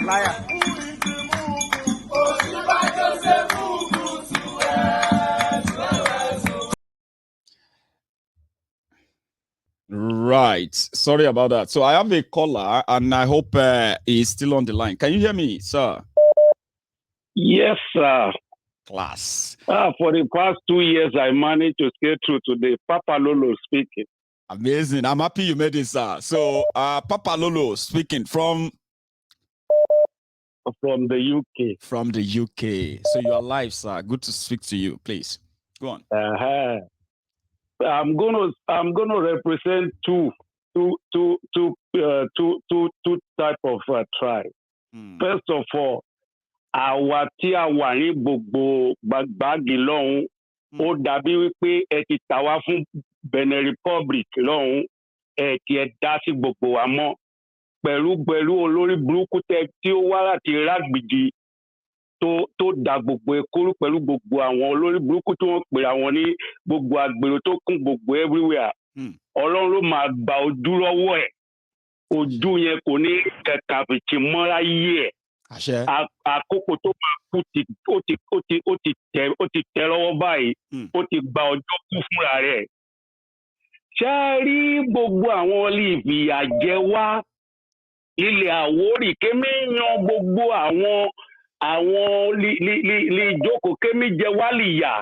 Liar. Right. Sorry about that. So I have a caller, and I hope he's still on the line. Can you hear me, sir? Yes, sir. Class. For the past 2 years, I managed to get through today. Papa Lolo speaking. Amazing. I'm happy you made it, sir. So, Papa Lolo speaking from the UK. From the UK. So you are live, sir. Good to speak to you. Please go on. I'm gonna represent two type of tribe. First of all, àwa tí a wà ní gbogbo gbàgbági lọ́hùn ó dàbí wípé ẹ ti tà wá fún Benin Republic lọ́hùn ẹ ti ẹ dá sí gbogbo wa mọ́ pẹ̀lú olórí burúkú tí ó wá láti rágbìdì tó da gbogbo ekuru pẹ̀lú gbogbo àwọn olórí burúkú tí wọ́n pè àwọn ní gbogbo àgbèrò tó kún gbogbo everywhere Ọlọ́run ló máa gba ojú lọ́wọ́ ẹ̀ ojú yẹn kò ní kẹ̀kẹ́ àfìtì mọ́ra yí ẹ̀ àkókò tó máa kú ó ti tẹ̀ lọ́wọ́ báyìí ó ti gba ọjọ́ kú fúnra rẹ̀ ṣé rí gbogbo àwọn ìfìyà jẹ wá ilẹ̀ Àwórì kémi yan gbogbo àwọn lè jókòó kémi jẹ wá lìyà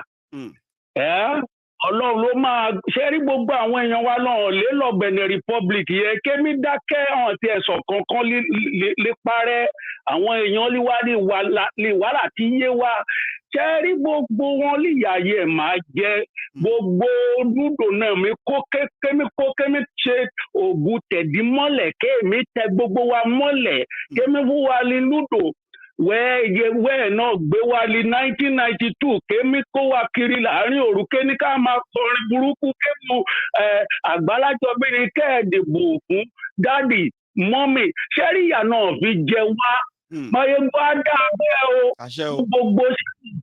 Ọlọ́run ló máa ṣe rí gbogbo àwọn èèyàn wa náà lè lọ Benin Republic yẹ kémi dákẹ́ hàn tí ẹ̀sọ̀ kankan lè parẹ́ àwọn èèyàn lè wà láti yé wa ṣe rí gbogbo wọn lìyà yẹ máa jẹ gbogbo dúdò náà kémi ṣe ògùn tẹ̀dí mọ́lẹ̀ kémi tẹ gbogbo wa mọ́lẹ̀ kémi fún wa ní lúdò wẹ́ẹ̀ náà gbé wa ní 1992 kémi kó wa kiri láàrin òru kéní ká máa kọrin burúkú kému àgbálájọ bíi kẹ́ẹ̀dìbò fún dádì mọ́mì ṣẹ́ríyà náà fi jẹ wá máyé gbọ́ dá bẹ́ẹ̀ o gbogbo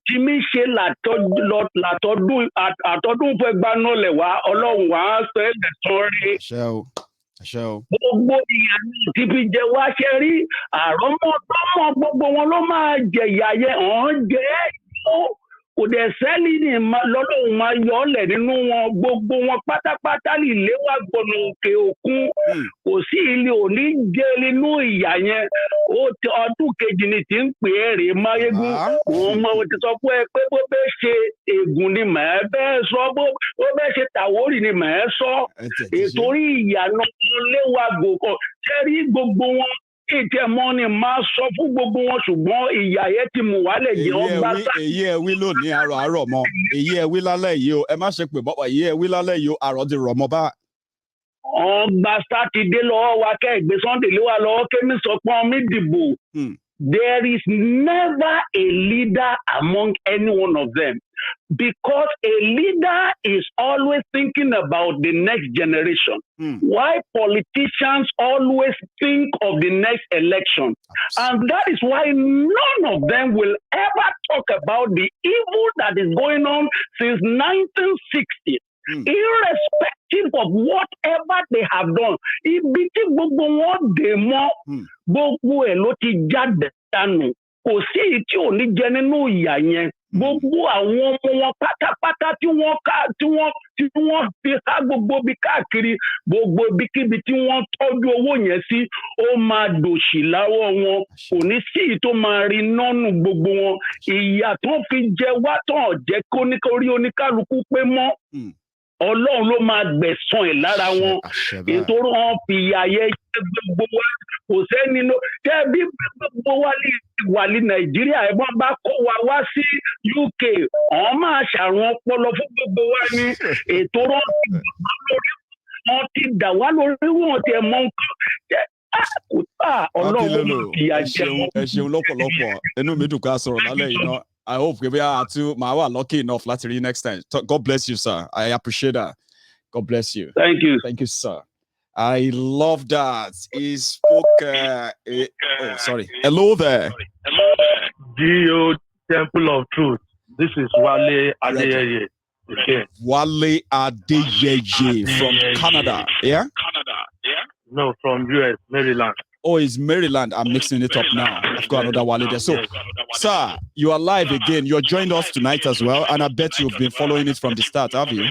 tí mi ṣe àtọ́dún fẹ́ gbaná lẹ̀ wá Ọlọ́run wá sọ ẹ̀ lẹ́tọ́ rí. Gbogbo ìyànà tí fi jẹ wá ṣe rí àrọ́mọdọ́mọ gbogbo wọn ló máa jẹ̀yà yẹ ọ̀hún jẹ́ kò dẹ̀ sẹ́lì ní lọ́lọ́run máa yọ ọ́lẹ̀ nínú wọn gbogbo wọn pátápátá nílé wà gbọ̀nà òkè òkun kò sí ilé òní jẹ́ nínú ìyà yẹn ọdún kejì ni ti ń pè é rèé máyégún òun mọ ti sọ pé bó bẹ́ẹ̀ ṣe ègùn ni màá bẹ́ẹ̀ sọ bó bẹ́ẹ̀ ṣe tàwórì ni màá sọ ètò ìyà náà léwà gòkò ṣẹ́rí gbogbo wọn ìtẹ̀mọ́ ni máa sọ fún gbogbo wọn ṣùgbọ́n ìyà yẹn ti mú wálẹ̀ jẹ́ ọgbà sáà. èyí ẹ wí lónìí àárọ̀ mọ́ èyí ẹ wí lálẹ́ yìí o ẹ má ṣe pè bọ́pọ̀ èyí ẹ wí lálẹ́ yìí o àárọ̀ ti rọ̀ mọ́ bá. ọgbà sátidé lọ́wọ́ wa kẹ́gbẹ́ Sunday lé wa lọ́wọ́ kémi sọ pé ọmọ mi dìbò. There is never a leader among any one of them because a leader is always thinking about the next generation. Why politicians always think of the next election. And that is why none of them will ever talk about the evil that is going on since 1960. Irrespective of whatever they have done, ibi tí gbogbo wọn dè mọ́ gbogbo ẹ̀ ló ti jáde dànù kò sí èyí tí ò ní jẹ nínú ìyà yẹn gbogbo àwọn ọmọ wọn pátápátá tí wọ́n fi há gbogbo bí káàkiri gbogbo ibikíbi tí wọ́n tọ́jú owó yẹn sí ó máa dòṣì láwọ́ wọn kò ní sí èyí tó máa rí nọ́nù gbogbo wọn ìyà tó fi jẹ wá tán jẹ́ kórí oníkálukú pé mọ́. Ọlọ́run ló máa gbẹ̀san ẹ̀ lára wọn nítorí wọn fi ayé gbogbo wa kò sẹ́ni ló tẹ́ bí gbogbo wa wà ní Nàìjíríà ẹ̀gbọ́n bá kó wa wá sí UK ọ̀hún máa ṣàrùn ọpọlọ fún gbogbo wa ní ètò wọn ti dà wá lórí wọn ti ẹ̀ mọ nǹkan Ọlọ́run ló fi ayé wọn. ẹ ṣeun lọ́pọ̀lọpọ̀ inú mi dùn ká sọ̀rọ̀ lálẹ́ yìí náà. I hope we are too. Lucky enough. Let's read next time. God bless you, sir. I appreciate that. God bless you. Thank you. Thank you, sir. I love that. He spoke. Sorry. Hello there. Geo Temple of Truth. This is Wale Adeyeye. Okay. Wale Adeyeye from Canada. Yeah. No, from US, Maryland. Oh, it's Maryland. I'm mixing it up now. I've got another Wale there. So, sir, you are live again. You're joined us tonight as well, and I bet you've been following it from the start, have you?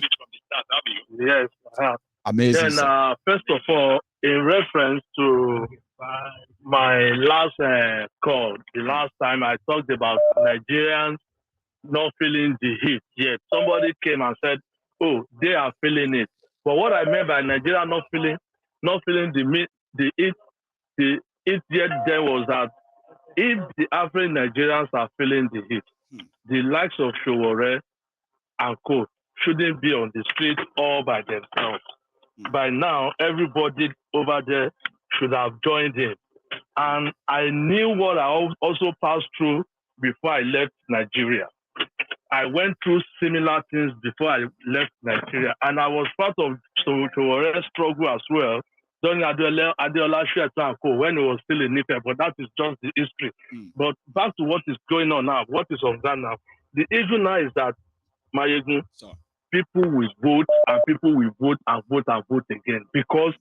Yes, I have. Amazing. Then, first of all, in reference to my last call, the last time I talked about Nigerians not feeling the heat yet. Somebody came and said, "Oh, they are feeling it." But what I meant by Nigeria not feeling the heat yet then was that if the African Nigerians are feeling the heat, the likes of Showore and Co shouldn't be on the street all by themselves. By now, everybody over there should have joined in. And I knew what I also passed through before I left Nigeria. I went through similar things before I left Nigeria, and I was part of Showore's struggle as well during Adeola Shetanko when it was still in Nipe, but that is just the history. But back to what is going on now, what is on that now. The issue now is that Mayegun, people will vote and people will vote and vote and vote again. Because,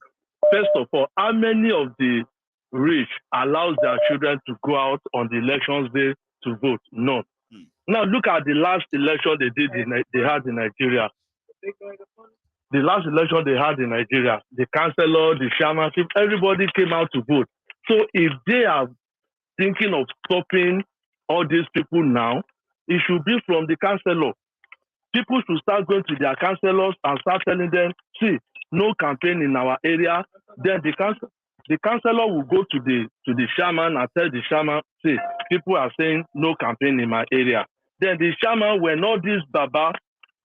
first of all, how many of the rich allows their children to go out on the elections day to vote? None. Now look at the last election they had in Nigeria. The last election they had in Nigeria, the councillor, the chairmanship, everybody came out to vote. So if they are thinking of stopping all these people now, it should be from the councillor. People should start going to their councillors and start telling them, see, no campaign in our area. Then the councillor will go to the chairman and tell the chairman, see, people are saying no campaign in my area. Then the chairman, when all these Baba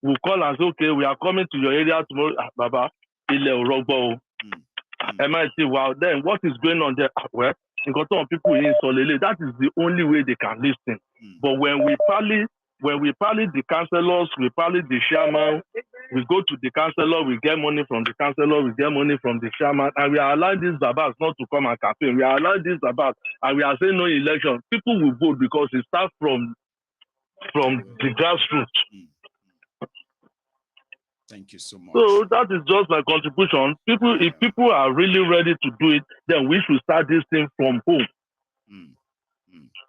will call and say, okay, we are coming to your area tomorrow, Baba, Ile Orogbo. I might say, wow, then what is going on there? Well, people in Solele, that is the only way they can listen. But when we parley the councillors, we parley the chairman, we go to the councillor, we get money from the councillor, we get money from the chairman, and we are allowing these Babas not to come and campaign. We are allowing these Babas, and we are saying no election. People will vote because it starts from the grassroots. Thank you so much. So that is just my contribution. If people are really ready to do it, then we should start this thing from home.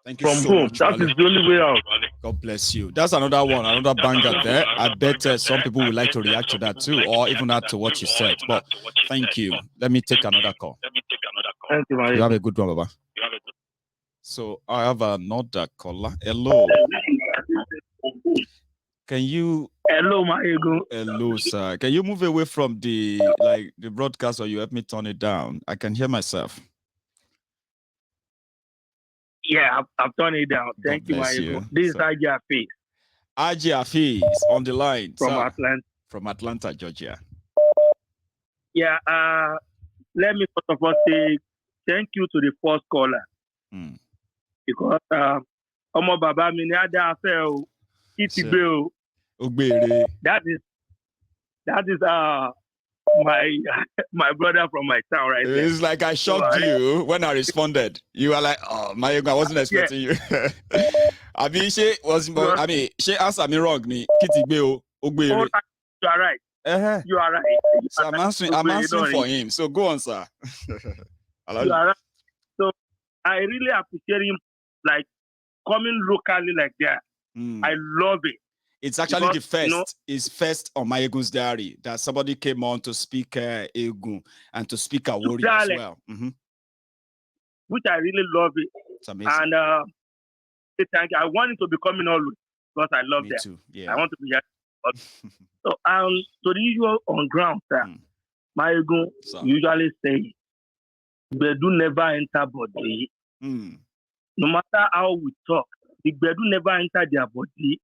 Thank you so much. That is the only way out. God bless you. That's another one, another banger there. I bet some people would like to react to that too, or even add to what you said. But thank you. Let me take another call. Thank you, You have a good one, Baba. So I have another caller. Hello. Can you? Hello, my ego. Hello, sir. Can you move away from the broadcast, or you help me turn it down? I can hear myself. Yeah, I've turned it down. Thank you, my ego. This is Aji Afi. Aji Afi is on the line from Atlanta. From Atlanta, Georgia. Yeah. Let me first of all say thank you to the first caller. Because Omo Baba mi ni Ada Afe o. Itigbe o. That is my brother from my town right there. It's like I shocked you when I responded. You were like, "Oh, my, I wasn't expecting you." I mean, she answered me wrong. Kitigbe o, Ogbe. You are right. You are right. So I'm answering for him. So go on, sir. You are right. So I really appreciate him, like coming locally like that. I love it. It's actually the first. It's first on my Egun's diary that somebody came on to speak Egun and to speak Awori as well. Which I really love it. It's amazing. And thank you. I want it to be coming always because I love that. Too. Yeah. I want to be here. So the usual on ground, sir. My Egun usually say, "Bedu never enter body." No matter how we talk, the Bedu never enter their body.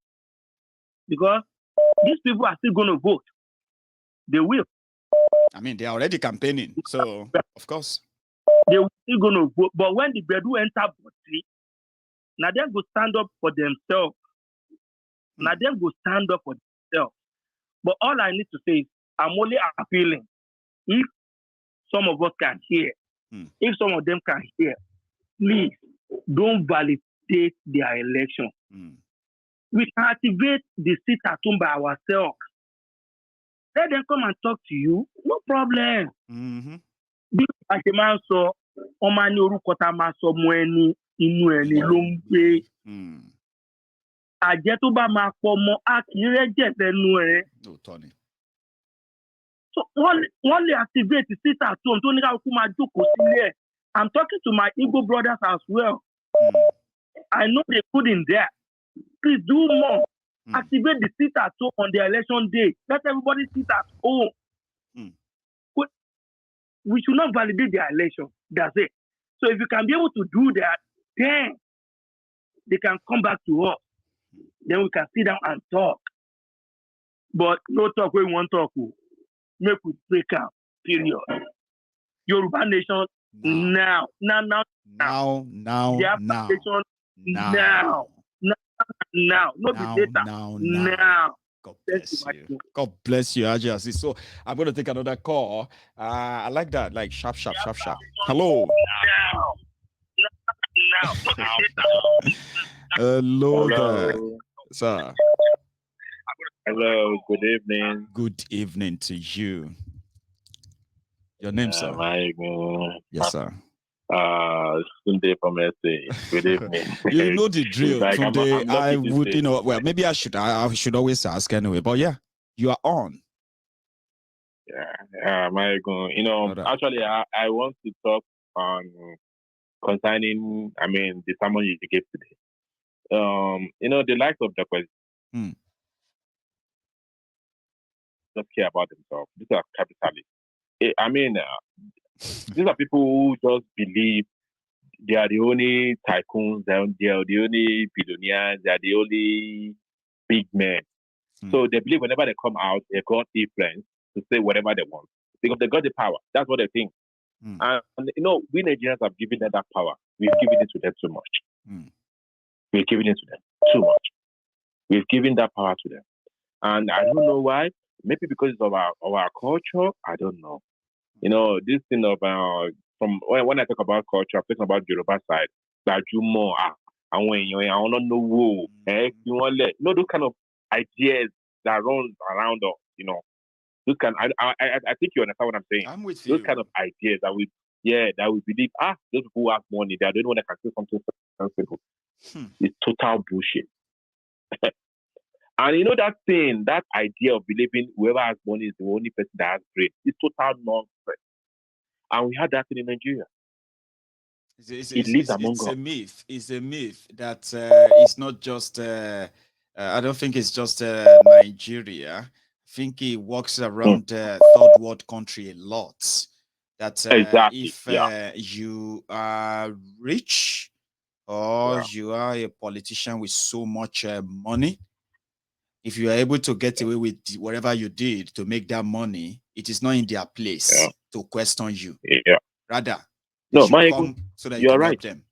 Because these people are still going to vote. They will. I mean, they are already campaigning. So, of course. They will still going to vote. But when the Bedu enter body, now they go stand up for themselves. Now they go stand up for themselves. But all I need to say is, I'm only appealing. If some of us can hear, if some of them can hear, please don't validate their election. We can activate the seat at home by ourselves. Let them come and talk to you. No problem. As a man, so ọmọ ní orúkọ tá a máa sọ ọmọ ẹni inú ẹni ló ń gbé. Àjẹ́ tó bá máa pọ̀ ọmọ á kì í rẹ́jẹ̀ lẹ́nu ẹ̀. So wọ́n lè activate sit at home tó ní káàkiri máa jókòó sílé ẹ̀. I'm talking to my Igbo brothers as well. I know they put in there. Please do more. Activate the sit at home on the election day. Let everybody sit at home. We should not validate their election. That's it. So if you can be able to do that, then they can come back to us. Then we can sit down and talk. But no talk when we want to talk. Make we break out. Period. Yoruba nation now. Now. No be data. Now. God bless you. God bless you, Ajazi. So I'm going to take another call. I like that. Like sharp. Hello. Hello there, sir. Hello, good evening. Good evening to you. Your name, sir? Yes, sir. Sunday from SA. Good evening. You know the drill. Like, Today, I would, say. Well, maybe I should always ask anyway. But yeah, you are on. Yeah, actually, I want to talk on concerning, the sermon you gave today. The likes of Dokpesi don't care about themselves. These are capitalists. These are people who just believe they are the only tycoons, they are the only billionaires, they are the only big men. So they believe whenever they come out, they got influence to say whatever they want because they got the power. That's what they think. And we Nigerians have given them that power. We've given it to them too much. We've given it to them too much. We've given that power to them. And I don't know why. Maybe because of our culture. I don't know. This thing of from when I talk about culture, I'm talking about Yoruba side. That you more and when I don't know those kind of ideas that run around us. Those kind. I think you understand what I'm saying. I'm with you. Those kind of ideas that we believe. Those people who have money, they are the only one that can say something sensible. It's total bullshit. And that thing, that idea of believing whoever has money is the only person that has brain, is total nonsense. And we had that thing in Nigeria. It's a myth. It's a myth that it's not just. I don't think it's just Nigeria. I think it works around third world country a lot. That if you are rich or you are a politician with so much money, if you are able to get away with whatever you did to make that money, it is not in their place to question you. Rather, come so that you can help them.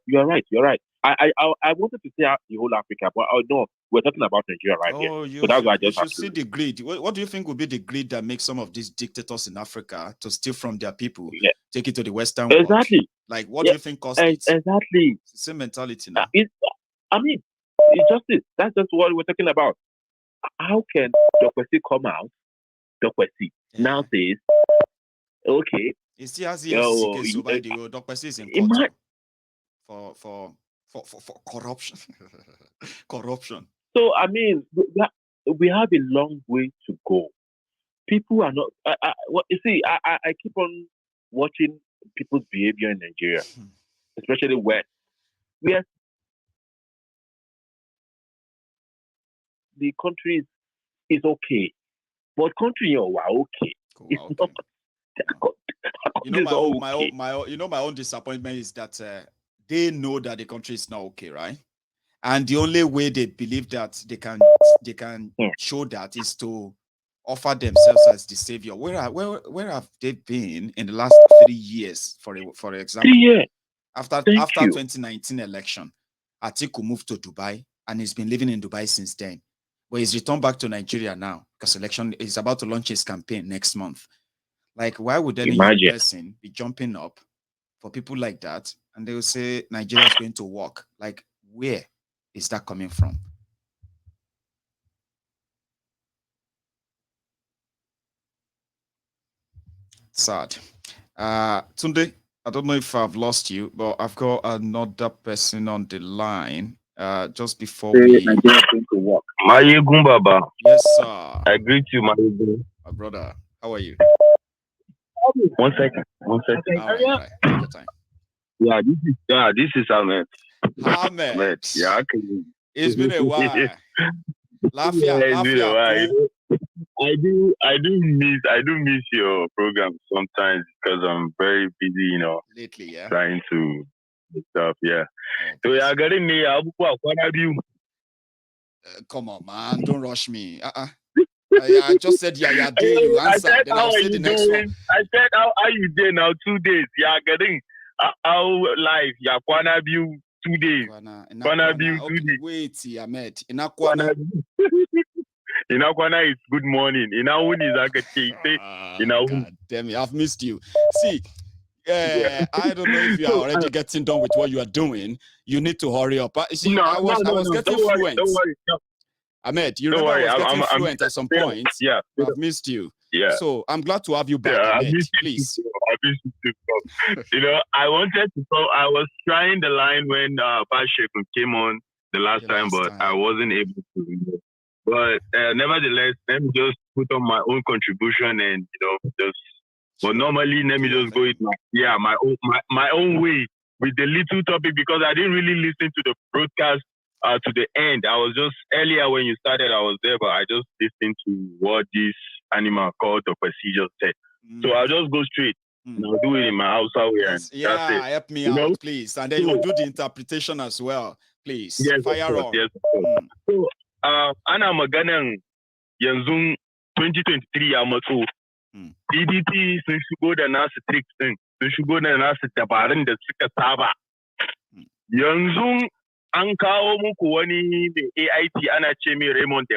You're right. You're right. I wanted to say the whole Africa, but no, we're talking about Nigeria right here. So that's why I just should see the greed. What do you think would be the greed that makes some of these dictators in Africa to steal from their people, take it to the Western world? Exactly. Like, what do you think caused it? Exactly. It's the same mentality now. It's justice. That's just what we're talking about. How can Dokpesi come out? Dokpesi now says, okay. He still has the case by the Dokpesi is in court for corruption. Corruption. So we have a long way to go. People are not. You see, I keep on watching people's behavior in Nigeria, especially where the country is okay, but country are okay. It's not. My own disappointment is that they know that the country is not okay, right? And the only way they believe that they can show that is to offer themselves as the savior. Where have they been in the last 3 years? For example, 3 years after 2019 election, Atiku moved to Dubai and he's been living in Dubai since then. But he's returned back to Nigeria now because election is about to launch his campaign next month. Like, why would any young person be jumping up for people like that? And they will say Nigeria is going to work. Like, where is that coming from? Sad. Tunde, I don't know if I've lost you, but I've got another person on the line. Just before we to work. Mayegun Baba. Yes, sir. I greet you, Mayegun. My brother. How are you? 1 second. All right. Take your time. Yeah, this is Ahmed. Ahmed. Yeah, it's been a while. Lafia. I do miss your program sometimes because I'm very busy, lately, yeah. Trying to do stuff, yeah. So yeah, getting me come on, man, don't rush me. I just said yeah, you answer. Then I'll say the next one. I said how are you doing now? 2 days. Yeah, getting how live. Yeah, Kwana view 2 days. Kwana view 2 days. Wait, Ahmed. In Kwana. In Kwana is good morning. In Awuni is like God damn it, I've missed you. See, I don't know if you are already getting done with what you are doing. You need to hurry up. See, I was getting fluent. Don't worry. No. Ahmed, you remember I was getting fluent at some point. Yeah. I've missed you. Yeah. So I'm glad to have you back, Ahmed. Please. I missed you too. I wanted to talk. I was trying the line when Bashekun came on the last time, but I wasn't able to. But nevertheless, let me just put on my own contribution and just. But normally, let me just go with my own way with the little topic because I didn't really listen to the broadcast to the end. I was just earlier when you started, I was there, but I just listened to what this animal called Dokpesi just said. So I'll just go straight. And I'll do it in my house way. Yeah, help me out, please. And then you'll do the interpretation as well, please. Yes, fire on. Yes, So, ana maganan yanzu 2023 ya matso. PDP sun shigo da nasu tricks din, sun shigo da nasu dabarun da suka saba. Yanzu an kawo muku wani mai AIT ana ce mai Raymond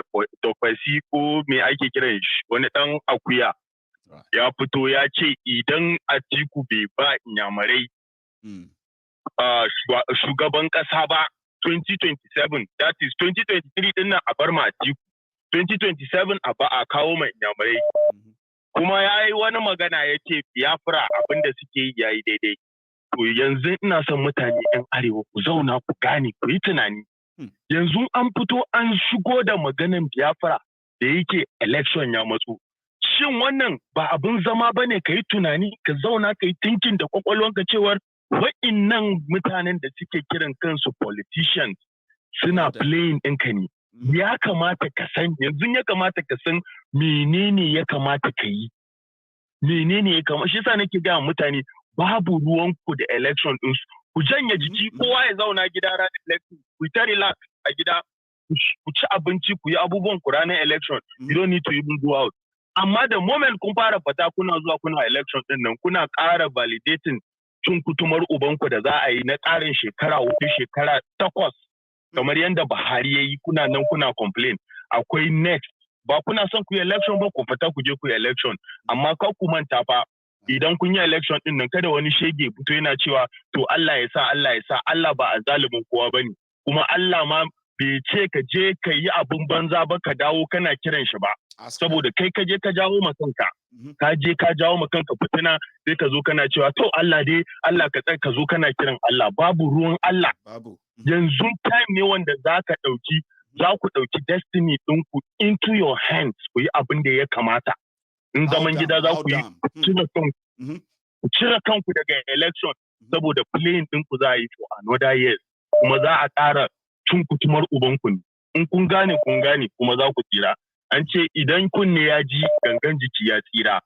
Dokpesi ko me ake kiran shi wani dan akuya. Ya fito ya ce idan Atiku bai ba Inyamurai shugaban kasa ba 2027, that is 2023 din nan a bar ma Atiku, 2027 a kawo ma Inyamurai. Kuma ya yi wani magana ya ce Biafra abinda suke yi ya yi daidai. To yanzu ina son mutane 'yan arewa ku zauna ku gane ku yi tunani. Yanzu an fito an shigo da maganan Biafra da yake election ya matso. Shin wannan ba abin zama ba ne ka yi tunani ka zauna ka yi thinking da kwakwalwanka cewar wa'innan mutanen da suke kiran kansu politicians suna playing ɗinka ne. Ya kamata ka san, yanzu ya kamata ka san menene ya kamata ka yi. Menene ya kamata, shi yasa nake ga mutane babu ruwanku da election ɗinsu. Ku janye jiki kowa ya zauna gida ranar election. Ku ta relax a gida. Ku ci abinci ku yi abubuwan ku ranar election. You don't need to even go out. Amma da moment kun fara fata kuna zuwa kuna election ɗin nan kuna ƙara validating cin kutumar ubanku da za a yi na ƙarin shekara 4 shekara 8 kamar yadda Buhari ya yi kuna nan kuna complain. Akwai next. Ba kuna son ku yi election ba ku fita ku je ku yi election. Amma kar ku manta fa idan kun yi election din nan kada wani shege fito yana cewa to Allah ya sa Allah ba a zalimin kowa bane. Kuma Allah ma bai ce ka je ka yi abun banza ba ka dawo kana kiran shi ba. Saboda kai ka je ka jawo ma kanka. Ka je ka jawo ma kanka fitina sai ka zo kana cewa to Allah dai Allah ka tsaya ka zo kana kiran Allah. Babu ruwan Allah. Yanzu time ne wanda za ku ɗauki destiny ɗinku into your hands ku yi abin da ya kamata. In zaman gida za ku yi ku cire kanku daga election saboda playing ɗinku za a yi for another years. Kuma za a ƙara cin kutumar ubanku ne. In kun gane kuma za ku tsira. An ce idan kunne ya ji gangan jiki ya tsira.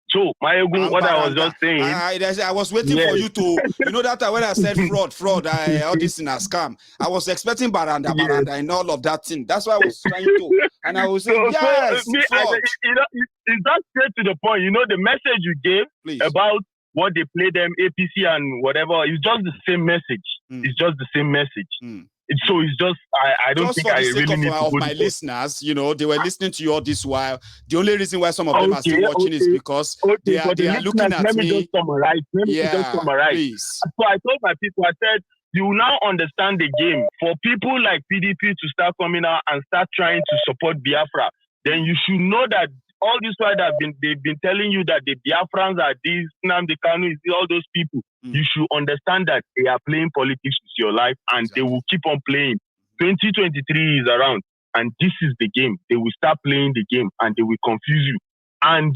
So, Mayegun, what I was just saying. I was waiting for you to, that when I said fraud, all this in a scam. I was expecting baranda and all of that thing. That's why I was trying to. And I was saying, yes, fraud. It's not straight to the point. The message you gave about what they play them, APC and whatever, it's just the same message. It's just the same message. So it's just, I don't think I really need to of my listeners, they were listening to you all this while. The only reason why some of them are still watching is because they are looking at let me. Just summarize. Please. So I told my people, I said, you now understand the game. For people like PDP to start coming out and start trying to support Biafra, then you should know that all this while they've been telling you that the Biafrans are this, Nnamdi Kanu is all those people. You should understand that they are playing politics with your life, and they will keep on playing. 2023 is around, and this is the game. They will start playing the game, and they will confuse you, and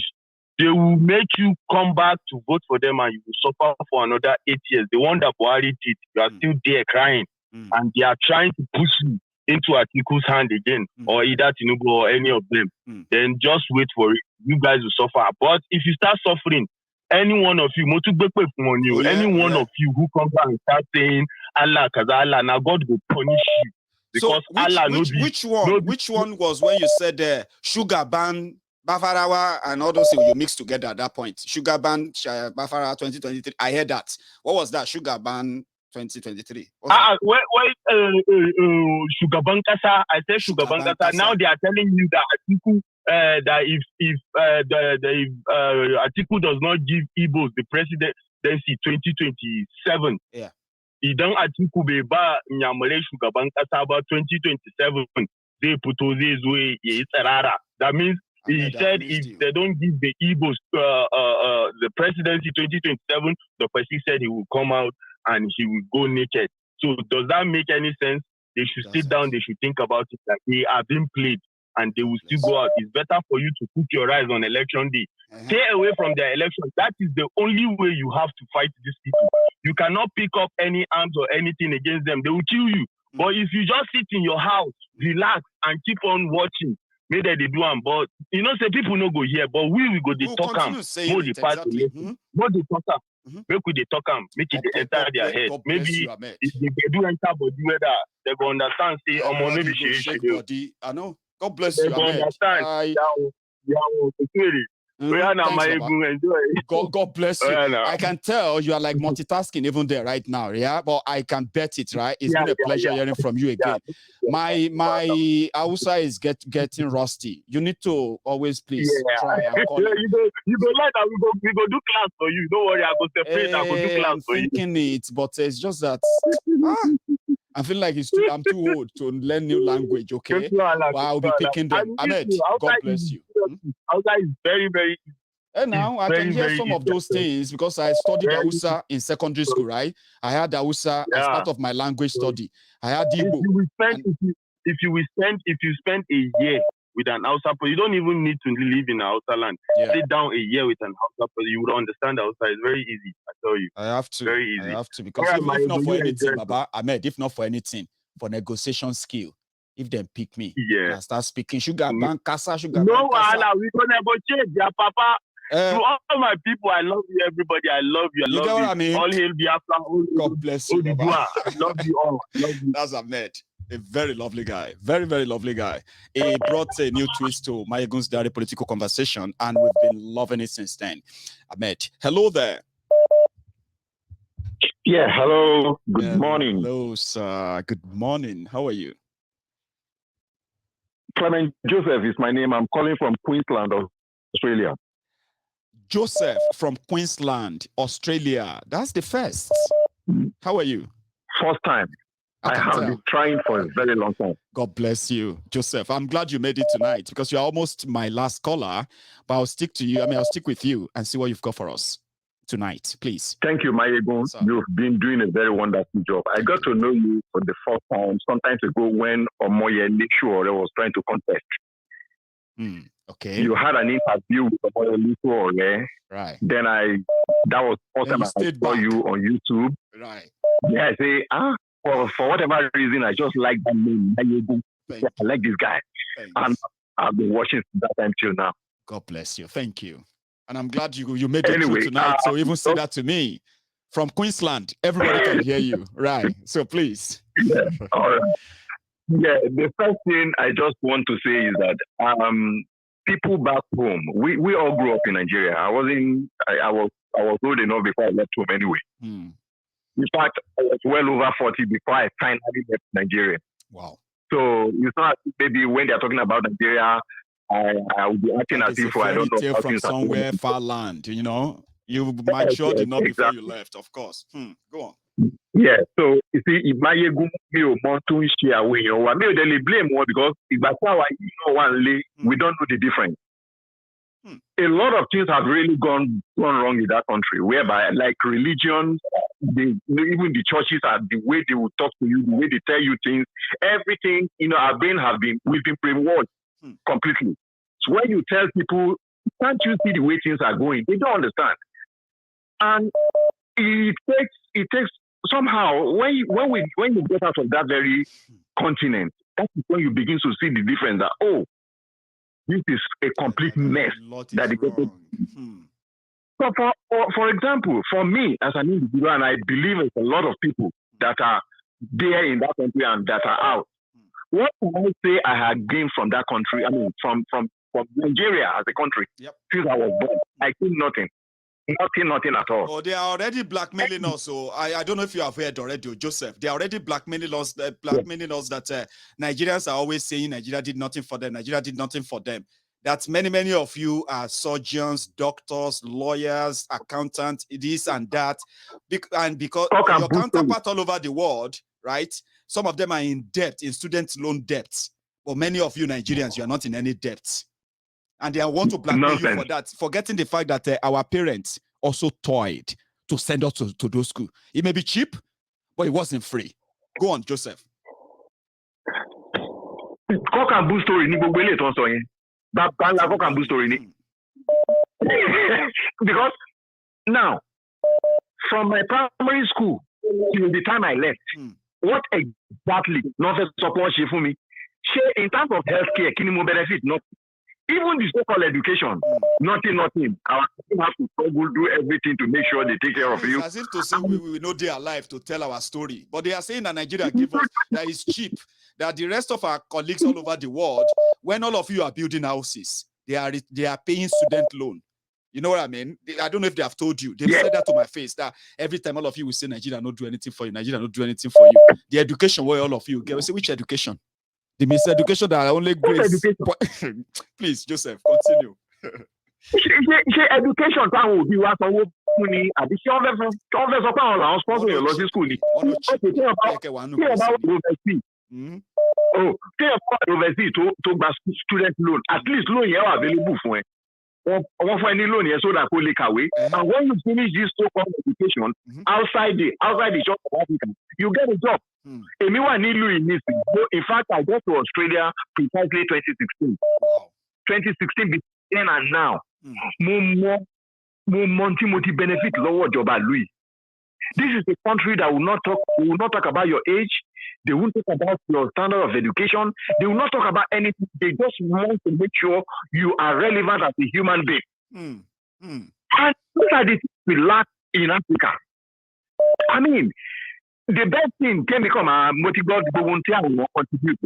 they will make you come back to vote for them, and you will suffer for another 8 years. The one that Buhari did, you are still there crying, and they are trying to push you into Atiku's hand again, or either Tinubu or any of them. Then just wait for it. You guys will suffer. But if you start suffering, any one of you, any one of you who comes out and starts saying Allah, cause Allah, now God will punish you. Because so which one was when you said sugar ban, Bafarawa and all those things you mixed together at that point? Sugar ban, Bafara 2023. I heard that. What was that? Sugar ban 2023. Sugar ban Kasa. I said sugar ban Kasa. Now they are telling you that Atiku, that if Atiku does not give Igbos the presidency 2027, he don't Atiku be ba nyamare sugar ban Kasa about 2027. They put his way. That means he said if they don't give the Igbos the presidency 2027, Dokpesi said he will come out and he will go naked. So does that make any sense? They should sit down, they should think about it, that they are being played and they will still go out. It's better for you to put your eyes on election day. Stay away from their election. That is the only way you have to fight these people. You cannot pick up any arms or anything against them. They will kill you. But if you just sit in your house, relax, and keep on watching, maybe they do them. But you know, say people no go here, but we go they talk them. More the part more they talk them. Make we they talk them, make it enter their head. Maybe if they do enter body whether they go understand, say maybe she I know. God bless you. They go understand. God bless you. I can tell you are like multitasking even there right now, yeah. But I can bet it, right? It's been a pleasure hearing from you again. My Hausa is getting rusty. You need to always please try and call you go like that. We go do class for you. Don't worry, I go separate. I go do class for you. I'm thinking it, but it's just that I feel like I'm too old to learn new language. Okay, but I'll be picking them. Ahmed, God bless you. Hausa is very, very. And now I can hear some of those things because I studied Hausa in secondary school, right? I had Hausa as part of my language study. I had Igbo. If you spend a year with an Hausa person, you don't even need to live in Hausa land. Sit down a year with an Hausa person, you would understand Hausa. It's very easy, I tell you. I have to. Very easy. I have to because if not for anything, Baba, Ahmed, if not for anything, for negotiation skill, if they pick me, I start speaking sugar bank, casa, sugar bank. No, Allah, we go negotiate, yeah, Papa. To all my people, I love you, everybody. I love you. I love you. What I mean? All hail Biafra. God bless you, Baba. I love you all. Love you. That's Ahmed. A very lovely guy. Very, very lovely guy. He brought a new twist to Mayegun's Diary political conversation, and we've been loving it since then. Ahmed, hello there. Yeah, hello. Good morning. Hello, sir. Good morning. How are you? Clement Joseph is my name. I'm calling from Queensland, Australia. Joseph from Queensland, Australia. That's the first. How are you? First time. I have been trying for a very long time. God bless you, Joseph. I'm glad you made it tonight because you're almost my last caller, but I'll stick to you. I'll stick with you and see what you've got for us tonight, please. Thank you, Mayegun. You've been doing a very wonderful job. I got to know you for the first time sometimes ago when Omoye Nishuore was trying to contest. Okay. You had an interview with Omoye Nishuore. Right. Then that was the first time I saw you on YouTube. Right. Yeah, I say, for whatever reason, I just like that name. I like this guy. And I've been watching from that time till now. God bless you. Thank you. And I'm glad you made it through tonight. So even say that to me. From Queensland, everybody can hear you. Right. So please. Yeah. All right. Yeah, the first thing I just want to say is that people back home, we all grew up in Nigeria. I was old enough before I left home anyway. In fact, I was well over 40 before I finally left Nigeria. Wow. So it's not maybe when they're talking about Nigeria, I will be acting as if I don't know. From somewhere far land, you know. You matured enough before you left, of course. Go on. Yeah, so you see, if my mountain share away, blame one because if that's how we don't know the difference. A lot of things have really gone wrong in that country, whereby like religion, even the churches are the way they will talk to you, the way they tell you things, everything, we've been brainwashed completely. So when you tell people, can't you see the way things are going? They don't understand. And it takes somehow when you get out of that very continent, that's when you begin to see the difference that, oh, this is a complete mess that they get. So for example, for me as an individual, and I believe it's a lot of people that are there in that country and that are out, what can I say I had gained from that country? I mean, from Nigeria as a country, since I was born, I think nothing. Nothing at all. Oh, they are already blackmailing us. So I don't know if you have heard already, Joseph. They are already blackmailing us. That Nigerians are always saying Nigeria did nothing for them. Nigeria did nothing for them. That many of you are surgeons, doctors, lawyers, accountants, this and that, and because your counterpart all over the world, right? Some of them are in debt, in student loan debts. But many of you Nigerians, you are not in any debts. And they want to blackmail you for that, forgetting the fact that our parents also toiled to send us to those schools. It may be cheap, but it wasn't free. Go on, Joseph. Cock and bull story. Because now, from my primary school till the time I left, what exactly nonsense support for me? In terms of healthcare, can you benefit? Not even the so-called education, nothing. Our people have to struggle, do everything to make sure they take care of you. As if to say we know they are alive to tell our story. But they are saying that Nigeria gave us that is cheap, that the rest of our colleagues all over the world, when all of you are building houses, they are paying student loan. You know what I mean? I don't know if they have told you. They've said that to my face, that every time all of you will say Nigeria not do anything for you, Nigeria not do anything for you. The education where all of you get, we say, which education? The miseducation that only grace. Please, Joseph, continue. Education will be what money at the student loan. At least loan you are available for it. Or for any loan so that could leak away. And when you finish this so-called education outside the shop of Africa, you get a job. In fact, I got to Australia precisely 2016. 2016 between and now. Benefit lower job at Louis. This is a country that will not talk about your age. They won't talk about your standard of education. They will not talk about anything. They just want to make sure you are relevant as a human being. And these are the things we lack in Africa. I mean, the best thing can become a motivated volunteer who will contribute.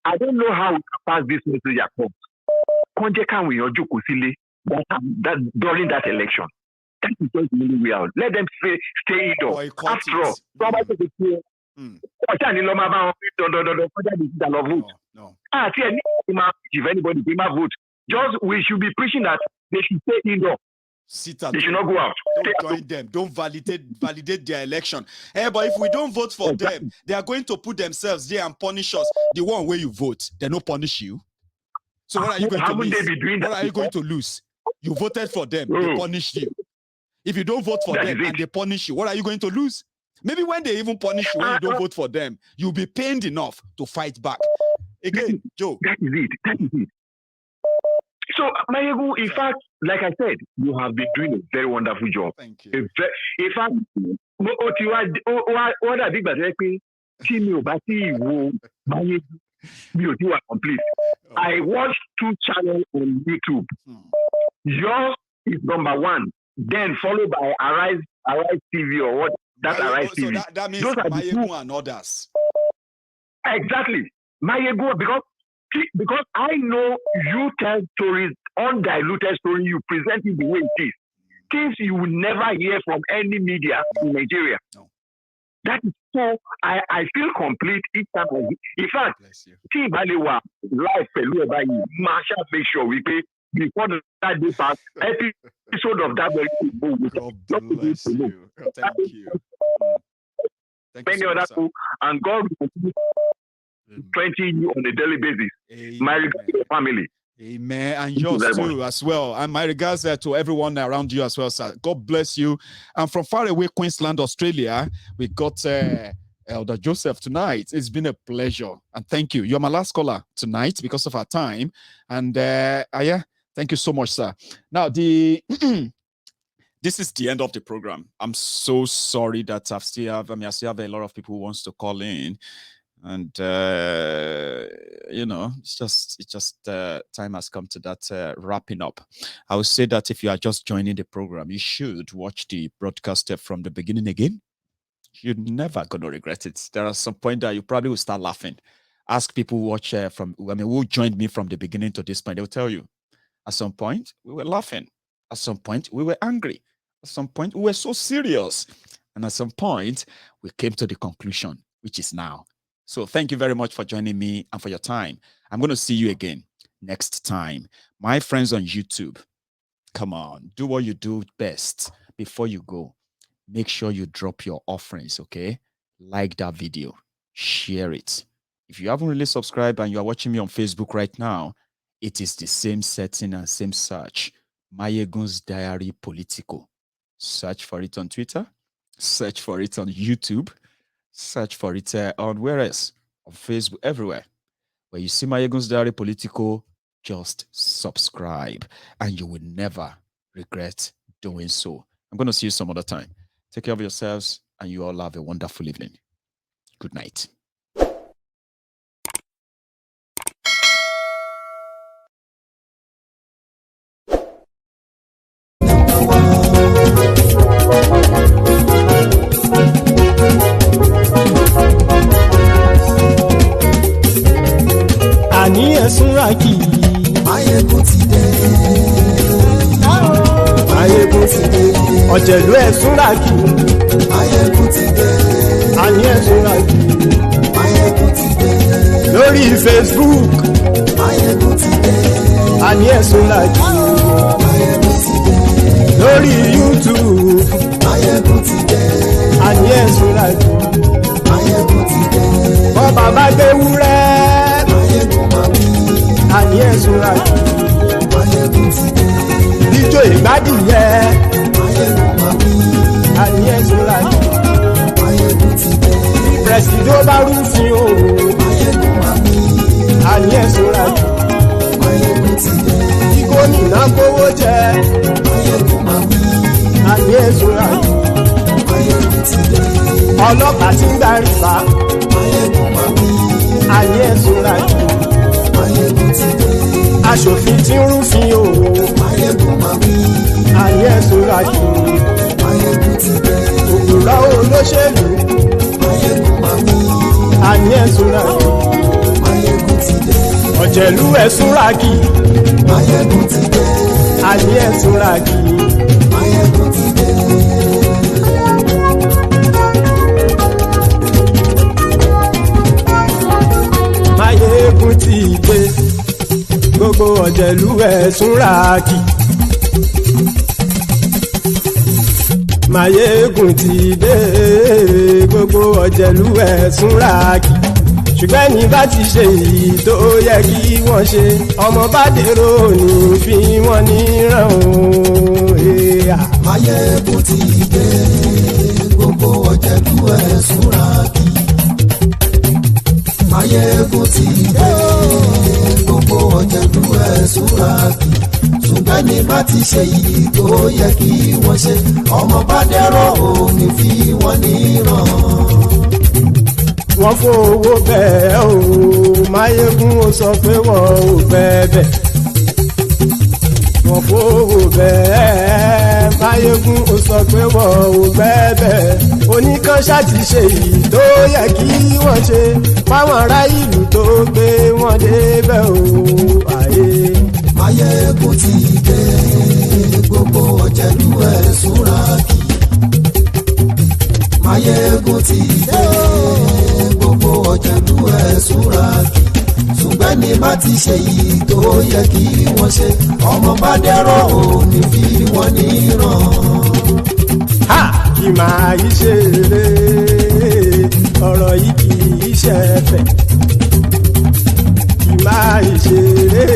I don't know how we can pass this message across. That during that election. That is just really real. Let them stay indoors. After all, somebody no. If anybody came out vote, just we should be preaching that they should stay indoors. They should not go out. Don't join them. Don't validate their election. Hey, but if we don't vote for them, they are going to put themselves there and punish us. The one where you vote, they don't punish you. So what are you going to lose? What are you going to lose? You voted for them, they punished you. If you don't vote for them and they punish you, what are you going to lose? Maybe when they even punish you when you don't vote for them, you'll be pained enough to fight back. Again, Joe. That is it. So, Mayegu, in fact, like I said, you have been doing a very wonderful job. Thank you. In fact, what I think complete. I watched 2 channels on YouTube. Yours is number 1, then followed by Arise TV or what? That's Arise TV. So that means Mayegu and others. Exactly. Mayegu, because I know you tell stories, undiluted story, you present it the way it is. Things you will never hear from any media in Nigeria. No. That is so, I feel complete each time. In fact, Team Balewa, live Marshall, make sure we pay before that day pass. Episode of that God bless you. Thank you. Many other people, and God will continue 20 you on a daily basis. My regard to your family. Amen. And yours too, as well. And my regards to everyone around you as well, sir. God bless you. And from far away, Queensland, Australia, we got Elder Joseph tonight. It's been a pleasure. And thank you. You're my last caller tonight because of our time. And yeah, thank you so much, sir. Now, this is the end of the program. I'm so sorry that I still have a lot of people who wants to call in. And it's just time has come to that wrapping up. I would say that if you are just joining the program, you should watch the broadcast from the beginning again. You're never gonna regret it. There are some point that you probably will start laughing. Ask people who watch who joined me from the beginning to this point. They'll tell you. At some point we were laughing. At some point we were angry. At some point we were so serious. And at some point we came to the conclusion, which is now. So thank you very much for joining me and for your time. I'm going to see you again next time. My friends on YouTube, come on, do what you do best before you go. Make sure you drop your offerings, okay? Like that video, share it. If you haven't really subscribed and you are watching me on Facebook right now, it is the same setting and same search. Mayegun's Diary Political. Search for it on Twitter. Search for it on YouTube. Search for it on where else? On Facebook, everywhere. Where you see Mayegun's Diary Political, just subscribe. And you will never regret doing so. I'm going to see you some other time. Take care of yourselves, and you all have a wonderful evening. Good night. Àní ẹ̀sùnra kì í. Máyégún ti dé. Máyégún ti dé. Ọ̀jẹ̀lú ẹ̀sùnra kì í. Máyégún ti dé. Àní ẹ̀sùnra kì í. Máyégún ti dé. Lórí Facebook. Máyégún ti dé. Àní ẹ̀sùnra kì í. Máyégún ti dé. Lórí YouTube. Máyégún ti dé. Àní ẹ̀sùnra kì í. Máyégún ti dé. Bọ́ bàbá gbé wúrẹ́. Àní ẹ̀sùnra kì í. Máyégún ti dé. Ijó ìgbádìyẹ. Máyégún máa wí. Àní ẹ̀sùnra kì í. Máyégún ti dé. Pẹ̀sìdó bá rúfin o. Máyégún máa wí. Àní ẹ̀sùnra kì í. Máyégún ti dé. Kí gómìnà kówó jẹ. Máyégún máa wí. Àní ẹ̀sùnra kì í. Máyégún ti dé. Ọlọ́pàá tí ń darí bá. Máyégún máa wí. Àní ẹ̀sùnra kì í. Máyégún ti dé. Aṣòfin tí ń rúfin o. Máyégún máa wí. Àní ẹ̀sùnra kì í. Máyégún ti dé. Òpùrọ́ olóṣèlú. Máyégún máa wí. Àní ẹ̀sùnra kì í. Máyégún ti dé. Ọ̀jẹ̀lú ẹ̀sùnra kì í. Máyégún ti dé. Àní ẹ̀sùnra kì í. Máyégún ti dé. Máyégún ti dé. Gbogbo ọ̀jẹ̀lú ẹ̀sùnra kì í. Máyégún ti dé. Gbogbo ọ̀jẹ̀lú ẹ̀sùnra kì í. Ṣùgbọ́n ní bá ti ṣe èyí tó yẹ kí wọ́n ṣe, ọmọ bá dèrò ní fi wọ́n níran o. Máyégún ti dé. Gbogbo ọ̀jẹ̀lú ẹ̀sùnra kì í. Máyégún ti dé. Gbogbo ọ̀jẹ̀lú ẹ̀sùnra kì í. Ṣùgbọ́n ní bá ti ṣe èyí tó yẹ kí wọ́n ṣe, ọmọ bá dèrò ní fi wọ́n níran. Wọ́n fowó bẹ́ẹ̀ o. Máyégún ó sọ pé wọ́n ò bẹ́ẹ̀. Wọ́n fowó bẹ́ẹ̀. Máyégún ó sọ pé wọ́n ò bẹ́ẹ̀. Oníkan ṣáàtì ṣe èyí tó yẹ kí wọ́n ṣe fáwọn ará ìlú tó gbé wọn débẹ̀ o. Máyégún ti dé. Gbogbo ọ̀jẹ̀lú ẹ̀sùnra kì í. Máyégún ti dé. Gbogbo ọ̀jẹ̀lú ẹ̀sùnra kì í. Ṣùgbọ́n ní bá ti ṣe yìí tó yẹ kí wọ́n ṣe, ọmọ bá dẹ́rọ̀ ò ní fi wọ́n níran. Kì máa yí ṣe eré, ọ̀rọ̀ yìí kì í ṣe ẹ̀fẹ̀. Kì máa ṣeré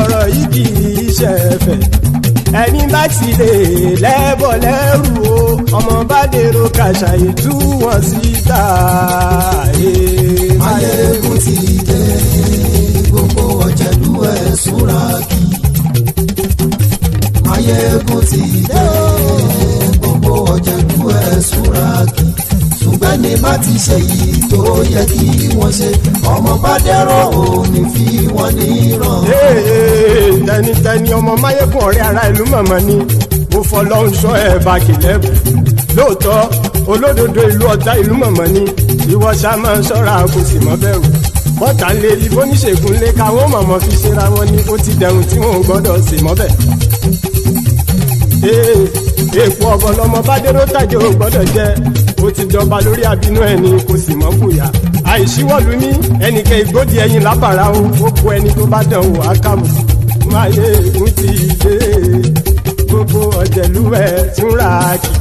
ọ̀rọ̀ yìí kì í ṣẹ̀fẹ̀ ẹni bá ti lè lẹ́bọ̀ lẹ́rù o ọmọ bá dèrò kàṣàyè tú wọn síta. Máyégún ti dé gbogbo ọ̀jẹ̀lú ẹ̀ súnra kí. Máyégún ti dé gbogbo ọ̀jẹ̀lú ẹ̀ súnra kí. ṣùgbọ́n ní bá ti ṣe yìí tó yẹ kí wọ́n ṣe ọmọ bá dẹ́rọ̀ òní fi wọ́n níran. tẹnitẹni ọmọ Máyégún ọ̀rẹ́ ara ìlú mọ̀mọ́ ni mo fọlọ́run sọ ẹ̀ bá kìlẹ́bù lóòótọ́ olódodo ìlú ọ̀tá ìlú mọ̀mọ́ ni ìwọ ṣá máa ń ṣọ́ra kò sì mọ́ bẹ̀rù bọ́tà ń lé ibo níṣègùn lé káwọn mọ̀mọ́ fi ṣera wọn ni ó ti dẹ̀rùn tí wọn ò gbọ́dọ̀ sì mọ́ bẹ̀. èèpo ọ̀bọ lọmọ bá dérò tàjẹ́ ò gbọ́dọ̀ jẹ́ ó ti jọba lórí àbínú ẹni kò sì mọ́ fòyà àìsíwọ́lu ní ẹnìkẹ́ ìgbódì ẹyin lábàrá o ó kó ẹni tó bá dán o ákàmù. Máyégún ti dé gbogbo ọ̀jẹ̀lú ẹ̀ túnra kì.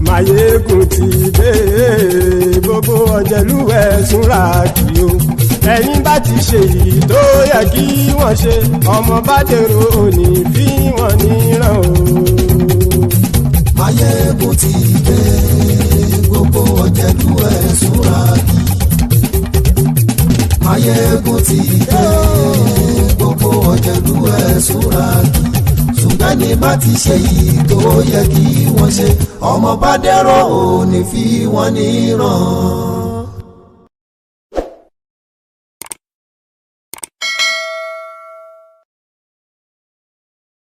Máyégún ti dé gbogbo ọ̀jẹ̀lú ẹ̀ túnra kì o ẹ̀yin bá ti ṣe yìí tó yẹ kí wọ́n ṣe ọmọ bá dèrò òní fi wọ́n níran o. Máyégún ti dé gbogbo ọ̀jẹ̀lú ẹ̀ súnra kí. Máyégún ti dé gbogbo ọ̀jẹ̀lú ẹ̀ súnra kí. ṣùgbọ́n ní bá ti ṣe yìí tó yẹ kí wọ́n ṣe ọmọ bá dẹ́rọ̀ òní fi wọ́n níran.